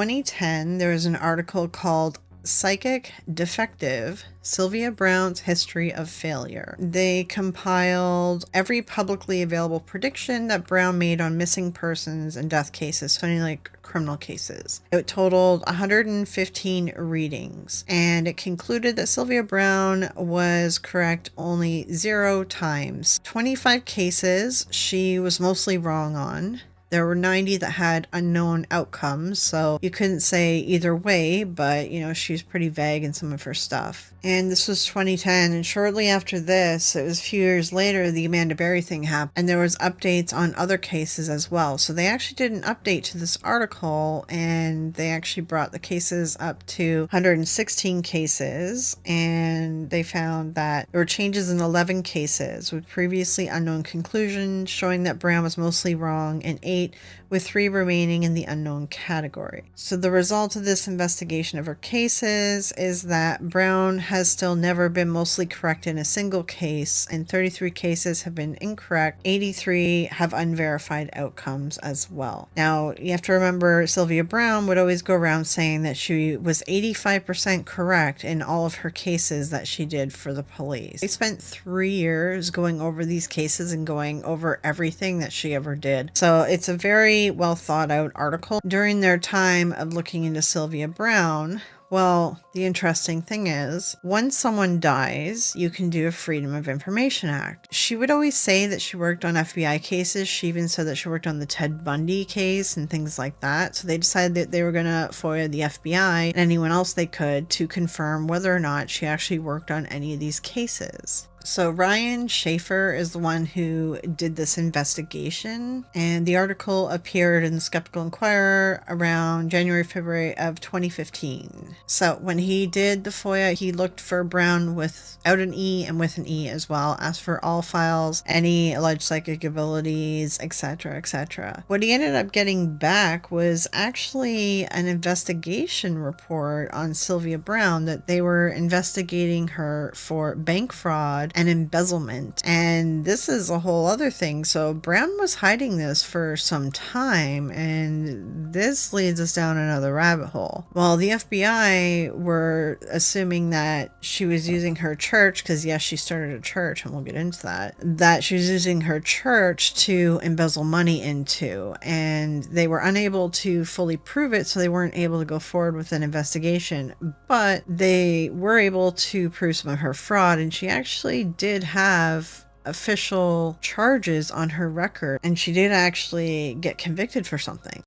2010, there was an article called Psychic Defective, Sylvia Browne's History of Failure. They compiled every publicly available prediction that Browne made on missing persons and death cases, so any like criminal cases. It totaled 115 readings, and it concluded that Sylvia Browne was correct only 0 times. 25 cases she was mostly wrong on. There were 90 that had unknown outcomes, so you couldn't say either way, but, she was pretty vague in some of her stuff. And this was 2010, and shortly after this, it was a few years later, the Amanda Berry thing happened, and there was updates on other cases as well. So they actually did an update to this article, and they actually brought the cases up to 116 cases, and they found that there were changes in 11 cases with previously unknown conclusions, showing that Browne was mostly wrong in 8, with 3 remaining in the unknown category. So the result of this investigation of her cases is that Browne has still never been mostly correct in a single case, and 33 cases have been incorrect. 83 have unverified outcomes as well. Now, you have to remember, Sylvia Browne would always go around saying that she was 85% correct in all of her cases that she did for the police. They spent 3 years going over these cases and going over everything that she ever did. So it's a very well thought out article. During their time of looking into Sylvia Browne, well, the interesting thing is, once someone dies, you can do a Freedom of Information Act. She would always say that she worked on FBI cases. She even said that she worked on the Ted Bundy case and things like that. So they decided that they were going to FOIA the FBI and anyone else they could to confirm whether or not she actually worked on any of these cases. So Ryan Schaefer is the one who did this investigation, and the article appeared in the Skeptical Inquirer around January, February of 2015. So when he did the FOIA, he looked for Browne without an E and with an E as well, asked for all files, any alleged psychic abilities, etc., etc. What he ended up getting back was actually an investigation report on Sylvia Browne, that they were investigating her for bank fraud and embezzlement. And this is a whole other thing. So Browne was hiding this for some time, and this leads us down another rabbit hole. Well, the FBI were assuming that she was using her church, because yes, she started a church, and we'll get into that she was using her church to embezzle money into, and they were unable to fully prove it, so they weren't able to go forward with an investigation, but they were able to prove some of her fraud, and she actually did have official charges on her record, and she did actually get convicted for something.